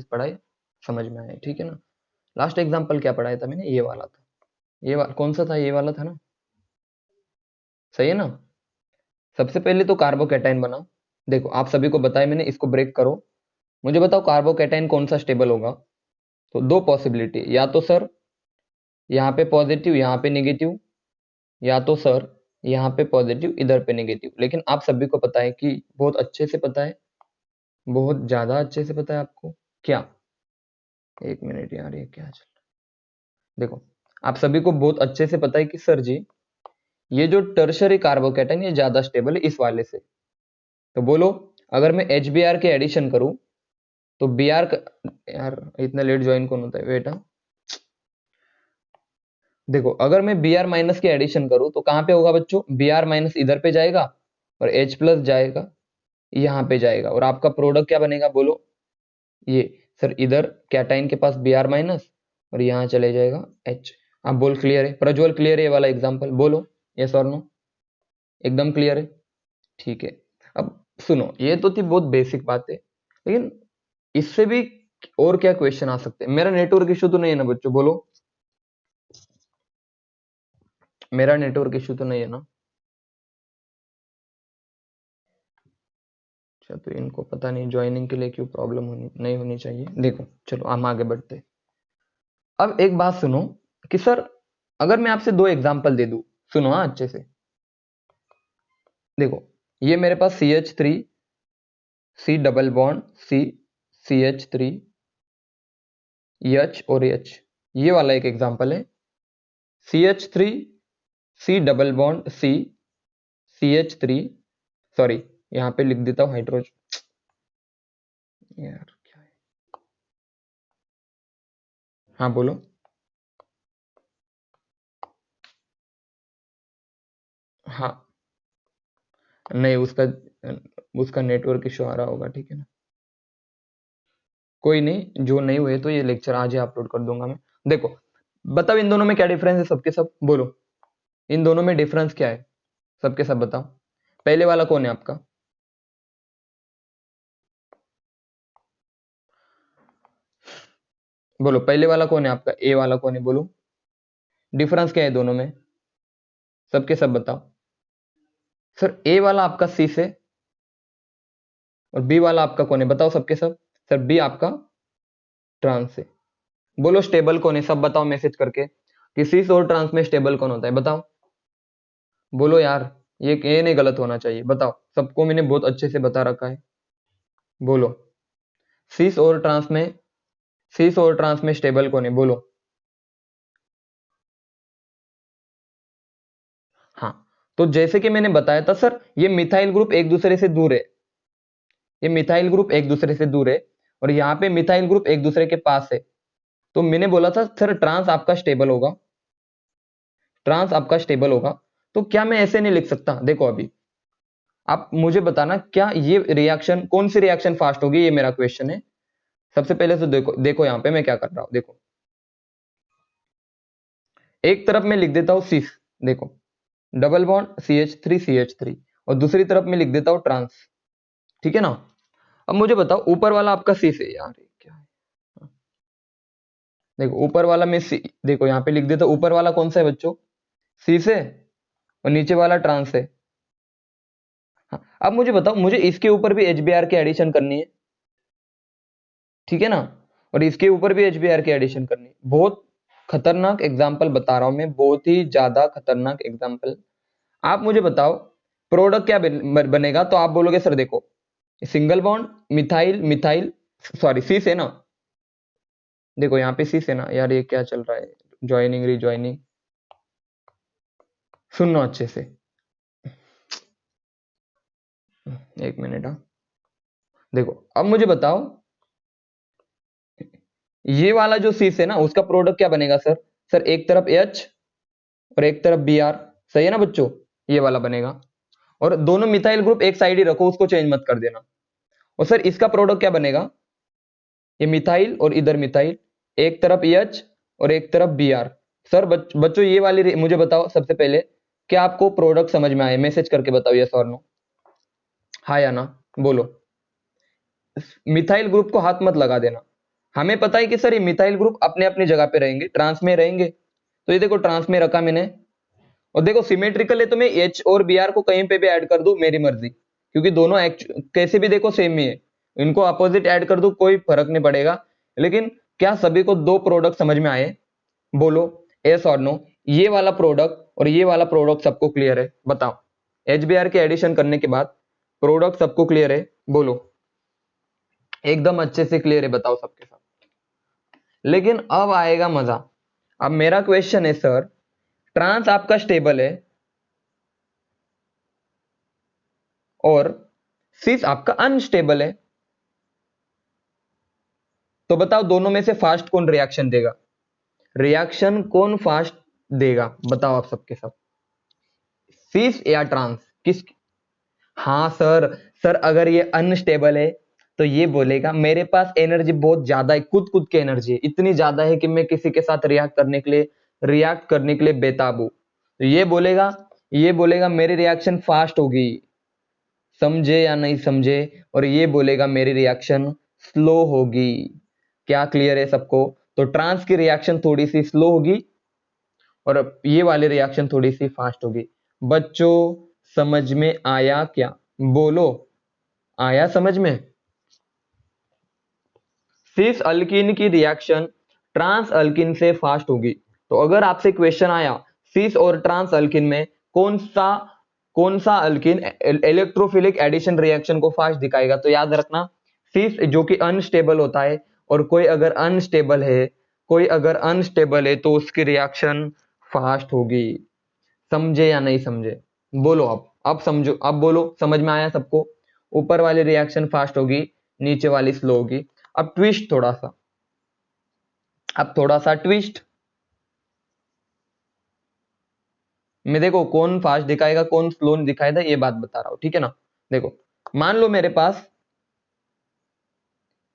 पढ़ाई समझ में आए, ठीक है ना। लास्ट एग्जाम्पल क्या पढ़ाया था मैंने, ये वाला था, कौन सा था, ये वाला था ना, सही है ना। सबसे पहले तो कार्बोकैटायन बनाओ। देखो आप सभी को बताया मैंने, इसको ब्रेक करो, मुझे बताओ कार्बोकैटायन कौन सा स्टेबल होगा। तो दो पॉसिबिलिटी, या तो सर यहाँ पे पॉजिटिव यहाँ पे नेगेटिव, या तो सर यहाँ पे पॉजिटिव इधर पे नेगेटिव। लेकिन आप सभी को पता है कि बहुत अच्छे से पता है, बहुत ज्यादा अच्छे से पता है आपको क्या। एक मिनट यार, ये क्या चल रहा है। देखो आप सभी को बहुत अच्छे से पता है कि सर जी ये जो टर्शरी कार्बोकैटायन ये ज्यादा स्टेबल है इस वाले से। तो बोलो अगर मैं HBr के एडिशन करूं तो Br यार इतना लेट ज्वाइन कौन होता है बेटा। देखो अगर मैं Br माइनस के एडिशन करूं तो कहां पे होगा बच्चों, Br माइनस इधर पे जाएगा और H प्लस जाएगा यहाँ पे जाएगा, और आपका प्रोडक्ट क्या बनेगा बोलो, ये सर इधर कैटाइन के पास Br माइनस और यहाँ चले जाएगा H। आप बोल क्लियर है प्रज्वल, क्लियर है ये वाला एग्जांपल, बोलो यस और नो, एकदम क्लियर है, ठीक है। अब सुनो ये तो थी बहुत बेसिक बात है, लेकिन इससे भी और क्या क्वेश्चन आ सकते हैं। मेरा नेटवर्क इशू तो नहीं है ना बच्चों, बोलो मेरा नेटवर्क इशू तो नहीं है ना। अच्छा तो इनको पता नहीं ज्वाइनिंग के लिए क्यों प्रॉब्लम होनी नहीं होनी चाहिए। देखो चलो हम आगे बढ़ते हैं। अब एक बात सुनो कि सर अगर मैं आपसे दो एग्जांपल दे दूं, सुनो हाँ अच्छे से। देखो ये मेरे पास CH3 C double bond C CH3 H और H, ये वाला एक एग्जांपल है। CH3 C double bond C CH3, sorry यहाँ पे लिख देता हूँ हाइड्रोजन, यार क्या है, हाँ बोलो। हाँ नहीं उसका नेटवर्क इशू आ रहा होगा, ठीक है ना। कोई नहीं, जो नहीं हुए तो ये लेक्चर आज ही अपलोड कर दूंगा मैं। देखो बताओ इन दोनों में क्या डिफरेंस है, सबके सब बोलो इन दोनों में डिफरेंस क्या है, सबके सब बताओ। पहले वाला कौन है आपका, बोलो पहले वाला कौन है आपका, ए वाला कौन है बोलो, डिफरेंस क्या है दोनों में, सबके सब बताओ। सर ए वाला आपका सी से और बी वाला आपका कौन है बताओ सबके सब। सर बी आपका ट्रांस से। बोलो स्टेबल कौन है, सब बताओ मैसेज करके कि सीस और ट्रांस में स्टेबल कौन होता है, बताओ बोलो यार, ये नहीं गलत होना चाहिए, बताओ सबको मैंने बहुत अच्छे से बता रखा है, बोलो सीस और ट्रांस में, सीस और ट्रांस में स्टेबल कौन है बोलो। हाँ तो जैसे कि मैंने बताया था सर ये मिथाइल ग्रुप एक दूसरे से दूर है, ये मिथाइल ग्रुप एक दूसरे से दूर है और यहाँ पे मिथाइल ग्रुप एक दूसरे के पास है। तो मैंने बोला था सर ट्रांस आपका स्टेबल होगा, ट्रांस आपका स्टेबल होगा। तो क्या मैं ऐसे नहीं लिख सकता, देखो अभी आप मुझे बताना क्या ये रिएक्शन कौन सी रिएक्शन फास्ट होगी, ये मेरा क्वेश्चन है। सबसे पहले तो देखो देखो यहाँ पे मैं क्या कर रहा हूं, देखो एक तरफ मैं लिख देता हूं सीस, देखो डबल बॉन्ड CH3 और दूसरी तरफ मैं लिख देता हूं ट्रांस, ठीक है ना। अब मुझे बताओ ऊपर वाला आपका सीस है यार, ये क्या है, देखो ऊपर वाला मैं सी, देखो यहाँ पे लिख देता हूं ऊपर वाला कौन सा है बच्चों, सीस है और नीचे वाला ट्रांस है। हाँ, अब मुझे बताओ मुझे इसके ऊपर भी HBr की एडिशन करनी है, ठीक है ना, और इसके ऊपर भी HBr की एडिशन करनी है। बहुत खतरनाक एग्जाम्पल बता रहा हूं मैं, बहुत ही ज्यादा खतरनाक एग्जाम्पल। आप मुझे बताओ प्रोडक्ट क्या बनेगा, तो आप बोलोगे सर देखो single bond methyl methyl, sorry cis है ना, देखो यहाँ पे सीस है ना यार, ये क्या चल रहा है, ज्वाइनिंग रिज्वाइनिंग, सुनना अच्छे से, एक मिनट हाँ। देखो अब मुझे बताओ ये वाला जो सीस है ना उसका प्रोडक्ट क्या बनेगा सर, सर एक तरफ H और एक तरफ Br, सही है ना बच्चों, ये वाला बनेगा। और दोनों मिथाइल ग्रुप एक साइड ही रखो, उसको चेंज मत कर देना। और सर इसका प्रोडक्ट क्या बनेगा, ये मिथाइल और इधर मिथाइल, एक तरफ H और एक तरफ Br। सर बच्चों ये वाली मुझे बताओ सबसे पहले क्या आपको प्रोडक्ट समझ में आए, मैसेज करके बताओ यस और नो, हाँ या ना बोलो। मिथाइल ग्रुप को हाथ मत लगा देना, हमें पता है कि सर ये मिथाइल ग्रुप अपने अपनी जगह पे रहेंगे, ट्रांस में रहेंगे, तो ये देखो ट्रांस में रखा मैंने। और देखो सिमेट्रिकल है तो मैं H और Br को कहीं पे भी ऐड कर दूं मेरी मर्जी, क्योंकि दोनों कैसे भी देखो सेम ही है, इनको अपोजिट ऐड कर दूं कोई फर्क नहीं पड़ेगा। लेकिन क्या सभी को दो प्रोडक्ट समझ में आए? बोलो यस और नो। ये वाला प्रोडक्ट और ये वाला प्रोडक्ट सबको क्लियर है? बताओ, HBr के एडिशन करने के बाद प्रोडक्ट सबको क्लियर है? बोलो, एकदम अच्छे से क्लियर है, बताओ सबके साथ। लेकिन अब आएगा मजा। अब मेरा क्वेश्चन है सर, ट्रांस आपका स्टेबल है और सिस आपका अनस्टेबल है, तो बताओ दोनों में से फास्ट कौन रिएक्शन देगा? रिएक्शन कौन फास्ट देगा? बताओ आप सबके सब, सिस या ट्रांस? किस? हाँ सर, सर अगर ये अनस्टेबल है तो ये बोलेगा मेरे पास एनर्जी बहुत ज्यादा है, कूद कूद की एनर्जी है, इतनी ज्यादा है कि मैं किसी के साथ रिएक्ट करने के लिए बेताब हूं। तो ये बोलेगा मेरी रिएक्शन फास्ट होगी, समझे या नहीं समझे? और ये बोलेगा मेरी रिएक्शन स्लो होगी। क्या क्लियर है सबको? तो ट्रांस की रिएक्शन थोड़ी सी स्लो होगी और ये वाली रिएक्शन थोड़ी सी फास्ट होगी। बच्चों समझ में आया क्या? बोलो, आया समझ में? सिस अल्किन की रिएक्शन ट्रांस अल्किन से फास्ट होगी। तो अगर आपसे क्वेश्चन आया सिस और ट्रांस अल्किन में कौन सा अल्किन इलेक्ट्रोफिलिक एडिशन रिएक्शन को फास्ट दिखाएगा, तो याद रखना सिस जो कि अनस्टेबल होता है, और कोई अगर अनस्टेबल है तो उसकी रिएक्शन फास्ट होगी। समझे या नहीं समझे? बोलो अब समझो, अब बोलो समझ में आया सबको? ऊपर वाली रिएक्शन फास्ट होगी, नीचे वाली स्लो होगी। अब ट्विस्ट थोड़ा सा, अब थोड़ा सा ट्विस्ट में देखो कौन फास्ट दिखाएगा कौन स्लो दिखाएगा, ये बात बता रहा हूं, ठीक है ना? देखो मान लो मेरे पास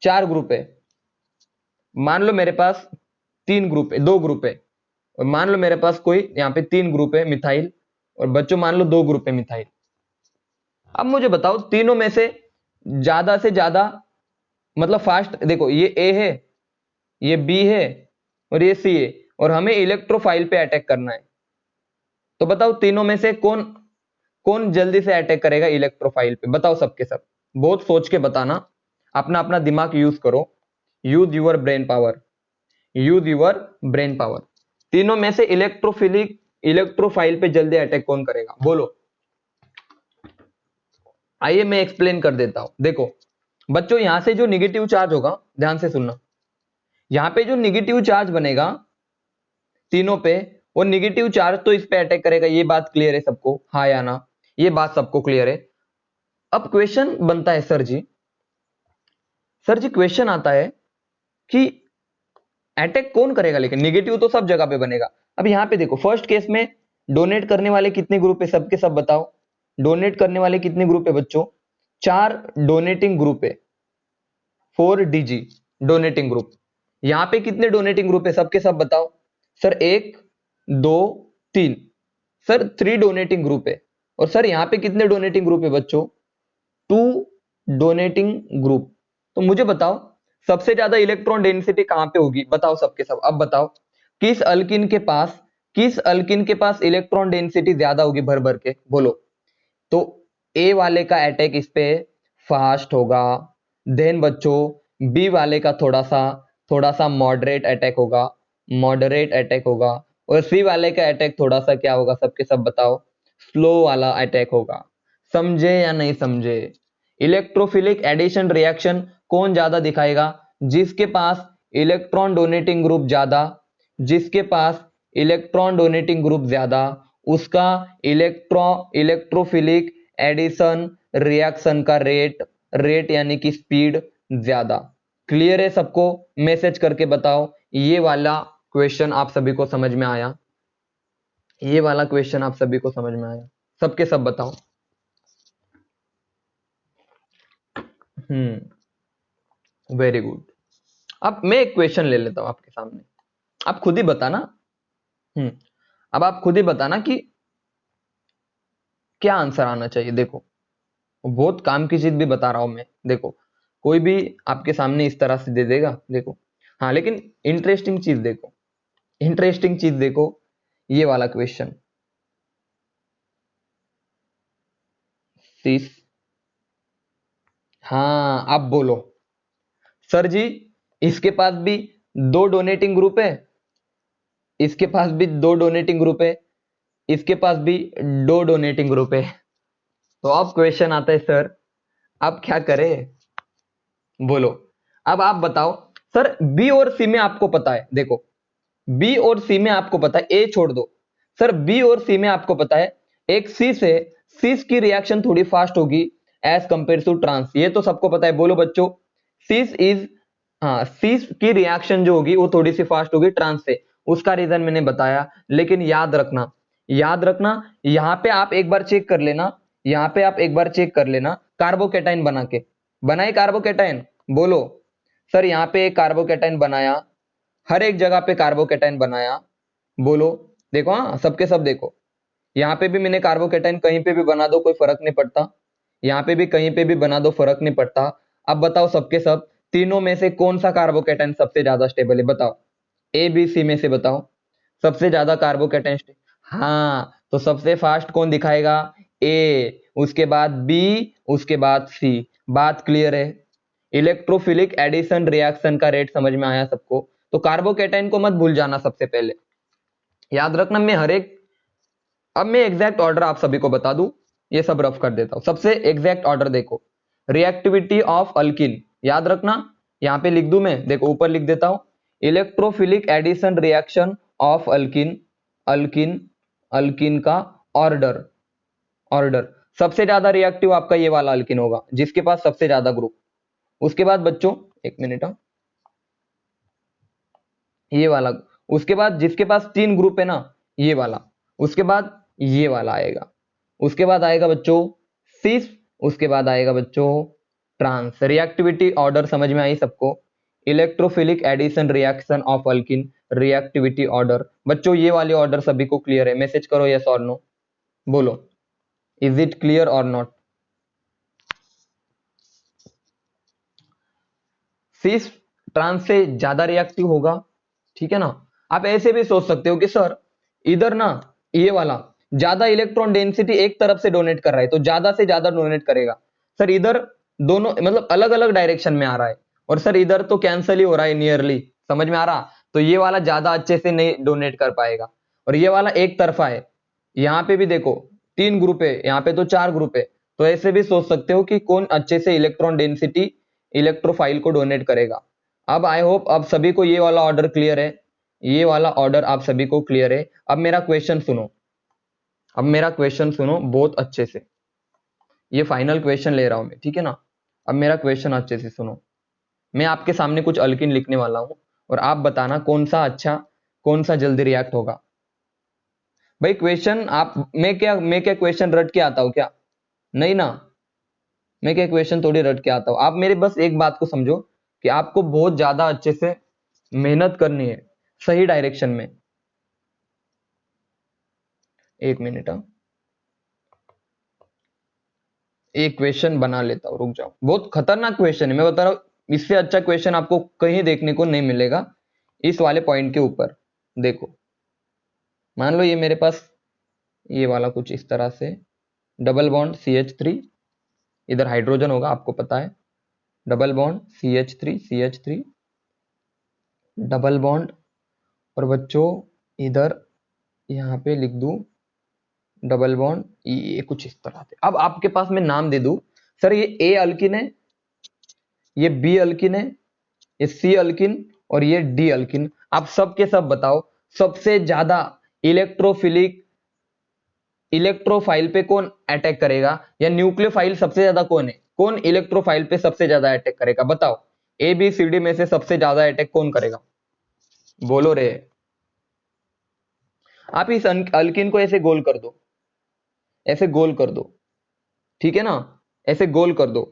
4 ग्रुप है, मान लो मेरे पास 3 ग्रुप है, 2 ग्रुप है, और मान लो मेरे पास कोई यहाँ पे 3 ग्रुप है मिथाइल, और बच्चों मान लो 2 ग्रुप है मिथाइल। अब मुझे बताओ तीनों में से ज्यादा मतलब फास्ट, देखो ये ए है, ये बी है और ये सी है, और हमें इलेक्ट्रोफाइल पे अटैक करना है। तो बताओ तीनों में से कौन कौन जल्दी से अटैक करेगा इलेक्ट्रोफाइल पे? बताओ सबके सब, बहुत सोच के बताना, अपना अपना दिमाग यूज करो, use your brain power, use your brain power. तीनों में से इलेक्ट्रोफाइल पे जल्दी अटैक कौन करेगा? बोलो। आइए मैं एक्सप्लेन कर देता हूं। देखो बच्चों, यहां से जो निगेटिव चार्ज होगा, ध्यान से सुनना, यहां पे जो निगेटिव चार्ज बनेगा तीनों पे, वो निगेटिव चार्ज तो इस पे अटैक करेगा, ये बात क्लियर है सबको, हाँ या ना? ये बात सबको क्लियर है? अब क्वेश्चन बनता है सर जी क्वेश्चन आता है कि अटैक कौन करेगा? लेकिन निगेटिव तो सब जगह पे बनेगा। अब यहां पे देखो फर्स्ट केस में डोनेट करने वाले कितने ग्रुप है सबके सब बताओ? डोनेट करने वाले कितने ग्रुप है बच्चों? 4 डोनेटिंग ग्रुप है, 4 DG डोनेटिंग ग्रुप। यहां पे कितने डोनेटिंग ग्रुप है सबके सब बताओ? सर 1 2 3, सर 3 डोनेटिंग ग्रुप है। और सर यहां पे कितने डोनेटिंग ग्रुप है बच्चों? 2 डोनेटिंग ग्रुप। तो मुझे बताओ सबसे ज्यादा इलेक्ट्रॉन डेंसिटी कहां पे होगी? बताओ सबके सब, अब बताओ किस अल्किन के पास इलेक्ट्रॉन डेंसिटी ज्यादा होगी भर भर के? बोलो। तो ए वाले का अटैक इस पे फास्ट होगा, देन बच्चों बी वाले का थोड़ा सा मॉडरेट अटैक होगा, और सी वाले का अटैक थोड़ा सा क्या होगा सबके सब बताओ? स्लो वाला अटैक होगा। समझे या नहीं समझे? इलेक्ट्रोफिलिक एडिशन रिएक्शन कौन ज्यादा दिखाएगा? जिसके पास इलेक्ट्रॉन डोनेटिंग ग्रुप ज्यादा, जिसके पास इलेक्ट्रॉन डोनेटिंग ग्रुप ज्यादा, उसका इलेक्ट्रोफिलिक एडिशन रिएक्शन का रेट यानी कि स्पीड ज्यादा। क्लियर है सबको? मैसेज करके बताओ ये वाला क्वेश्चन आप सभी को समझ में आया? ये वाला क्वेश्चन आप सभी को समझ में आया? सबके सब बताओ। Very good. अब मैं एक क्वेश्चन ले लेता हूं आपके सामने, आप खुद ही बताना। हम्म अब आप खुद ही बताना कि क्या आंसर आना चाहिए। देखो बहुत काम की चीज भी बता रहा हूं मैं। देखो कोई भी आपके सामने इस तरह से दे देगा, देखो हाँ लेकिन इंटरेस्टिंग चीज देखो, इंटरेस्टिंग चीज देखो, ये वाला क्वेश्चन, सीस, हाँ अब बोलो सर जी, इसके पास भी दो डोनेटिंग ग्रुप है, इसके पास भी दो डोनेटिंग ग्रुप है, इसके पास भी दो डोनेटिंग ग्रुप है। तो अब क्वेश्चन आता है सर, अब क्या करें, बोलो। अब आप बताओ सर, बी और सी में आपको पता है, देखो बी और सी में आपको पता है, ए छोड़ दो, सर बी और सी में आपको पता है एक सी से सीस की रिएक्शन थोड़ी फास्ट होगी एज कंपेयर टू ट्रांस, ये तो सबको पता है। बोलो बच्चों, सीस इज, हाँ सीस की रिएक्शन जो होगी वो थोड़ी सी फास्ट होगी ट्रांस से, उसका रीजन मैंने बताया। लेकिन याद रखना, याद रखना, यहां पे आप एक बार चेक कर लेना, यहां पे आप एक बार चेक कर लेना कार्बोकेटाइन बना के, बनाए कार्बोकेटाइन, बोलो सर यहां पे एक कार्बोकेटाइन बनाया, हर एक जगह पे कार्बोकेटाइन बनाया, बोलो, देखो हाँ सबके सब देखो, यहाँ पे भी मैंने कार्बोकेटाइन कहीं पे भी बना दो कोई फर्क नहीं पड़ता, यहाँ पे भी कहीं पे भी बना दो फर्क नहीं पड़ता। अब बताओ सबके सब तीनों में से कौन सा कार्बोकेटाइन सबसे ज्यादा स्टेबल है, बताओ, ए बी सी में से बताओ सबसे ज्यादा कार्बोकेटाइन हाँ तो सबसे फास्ट कौन दिखाएगा, ए, उसके बाद बी, उसके बाद सी। बात क्लियर है, इलेक्ट्रोफिलिक एडिशन रिएक्शन का रेट समझ में आया सबको। तो कार्बोकेटाइन को मत भूल जाना, सबसे पहले याद रखना। मैं हर एक, अब मैं एग्जैक्ट ऑर्डर आप सभी को बता दूं, ये सब रफ कर देता हूं। सबसे एग्जैक्ट ऑर्डर देखो, रिएक्टिविटी ऑफ अल्किन, याद रखना, यहां पे लिख दूं मैं, देखो ऊपर लिख देता हूं, electrophilic addition reaction of alkene, alkene, alkene का ऑर्डर, ऑर्डर सबसे ज्यादा रिएक्टिव आपका ये वाला अल्किन होगा जिसके पास सबसे ज्यादा ग्रुप। उसके बाद बच्चों, एक मिनट, ये वाला, उसके बाद जिसके पास तीन ग्रुप है ना, ये वाला, उसके बाद ये वाला आएगा, उसके बाद आएगा बच्चों सिस, उसके बाद आएगा बच्चों ट्रांस। रिएक्टिविटी ऑर्डर समझ में आई सबको, electrophilic addition reaction of alkene, reactivity order. बच्चों ये वाले ऑर्डर सभी को क्लियर है, मैसेज करो यस और नो, बोलो इज इट क्लियर और नॉट। सिस ट्रांस से ज्यादा रिएक्टिव होगा, ठीक है ना। आप ऐसे भी सोच सकते हो कि सर इधर ना ये वाला ज्यादा इलेक्ट्रॉन डेंसिटी एक तरफ से डोनेट कर रहा है तो ज्यादा से ज्यादा डोनेट करेगा, सर इधर दोनों मतलब अलग अलग डायरेक्शन में आ रहा है, और सर इधर तो कैंसल ही हो रहा है नियरली, समझ में आ रहा, तो ये वाला ज्यादा अच्छे से नहीं डोनेट कर पाएगा, और ये वाला एक तरफा है। यहाँ पे भी देखो तीन ग्रुप है, यहाँ पे तो चार ग्रुप है, तो ऐसे भी सोच सकते हो कि कौन अच्छे से इलेक्ट्रॉन डेंसिटी इलेक्ट्रोफाइल को डोनेट करेगा। अब आई होप अब सभी को ये वाला ऑर्डर क्लियर है, ये वाला ऑर्डर आप सभी को क्लियर है। अब मेरा क्वेश्चन सुनो, अब मेरा क्वेश्चन सुनो बहुत अच्छे से, ये फाइनल क्वेश्चन ले रहा हूं मैं, ठीक है ना। अब मेरा क्वेश्चन अच्छे से सुनो, मैं आपके सामने कुछ अल्किन लिखने वाला हूं और आप बताना कौन सा अच्छा, कौन सा जल्दी रिएक्ट होगा। भाई क्वेश्चन आप, मैं क्या क्वेश्चन रट के आता हूं क्या, नहीं ना, मैं क्या क्वेश्चन थोड़ी रट के आता हूं। आप मेरे बस एक बात को समझो कि आपको बहुत ज्यादा अच्छे से मेहनत करनी है सही डायरेक्शन में। एक मिनट, एक क्वेश्चन बना लेता हूं, रुक जाओ, बहुत खतरनाक क्वेश्चन है, मैं बता रहा हूं इससे अच्छा क्वेश्चन आपको कहीं देखने को नहीं मिलेगा इस वाले पॉइंट के ऊपर। देखो मान लो ये मेरे पास ये वाला कुछ इस तरह से डबल बॉन्ड CH3, इधर हाइड्रोजन होगा आपको पता है, double bond CH3 double bond, और बच्चों इधर यहाँ पे लिख दूं डबल बॉन्ड, ये कुछ इस तरह से। अब आपके पास मैं नाम दे दूं, सर ये ए अल्किन है, ये बी अल्किन है, ये सी अल्किन, और ये डी अल्किन। आप सब के सब बताओ सबसे ज्यादा इलेक्ट्रोफिलिक इलेक्ट्रोफाइल पे कौन अटैक करेगा, या न्यूक्लियोफाइल सबसे ज्यादा कौन है, कौन इलेक्ट्रोफाइल पे सबसे ज्यादा अटैक करेगा, बताओ ए बी सी डी में से सबसे ज्यादा अटैक कौन करेगा, बोलो रे। आप इस अल्किन को ऐसे गोल कर दो, ऐसे गोल कर दो, ठीक है ना, ऐसे गोल कर दो,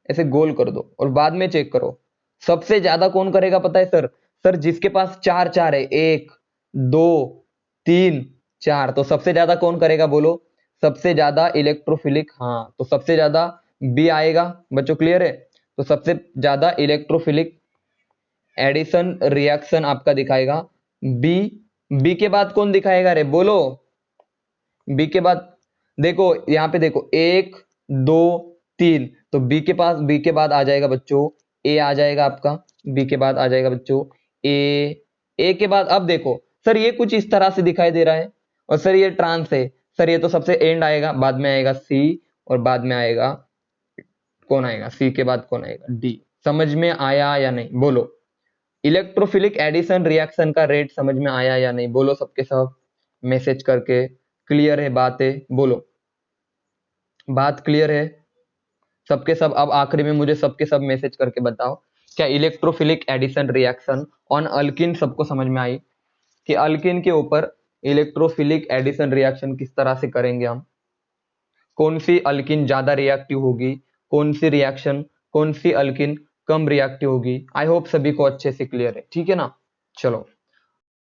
ऐसे गोल कर दो, और बाद में चेक करो सबसे ज्यादा कौन करेगा पता है सर, सर जिसके पास चार चार है, एक, दो, तीन, चार, तो सबसे ज्यादा कौन करेगा बोलो, सबसे ज्यादा इलेक्ट्रोफिलिक, हाँ तो सबसे ज्यादा बी आएगा बच्चों, क्लियर है। तो सबसे ज्यादा इलेक्ट्रोफिलिक एडिशन रिएक्शन आपका दिखाएगा बी। बी के बाद कौन दिखाएगा रे, बोलो। बी के बाद देखो, यहाँ पे देखो 1 2 3, तो बी के बाद आ जाएगा बच्चों ए, आ जाएगा आपका बी के बाद आ जाएगा बच्चों ए के बाद अब देखो सर ये कुछ इस तरह से दिखाई दे रहा है, और सर ये ट्रांस है, सर ये तो सबसे एंड आएगा, बाद में आएगा सी, और बाद में आएगा कौन आएगा, सी के बाद कौन आएगा, डी। समझ में आया या नहीं, बोलो। इलेक्ट्रोफिलिक एडिशन रिएक्शन का रेट समझ में आया या नहीं, बोलो सबके सब मैसेज करके। क्लियर है बातें, बोलो बात क्लियर है सबके सब। अब आखिरी में मुझे सबके सब मैसेज करके बताओ, क्या electrophilic addition reaction on alkene सबको समझ में आई, कि अल्किन के ऊपर इलेक्ट्रोफिलिक एडिशन रिएक्शन किस तरह से करेंगे हम, कौन सी अल्किन ज्यादा रिएक्टिव होगी, कौन सी रिएक्शन, कौन सी अल्किन कम रिएक्टिव होगी। आई होप सभी को अच्छे से क्लियर है, ठीक है ना। चलो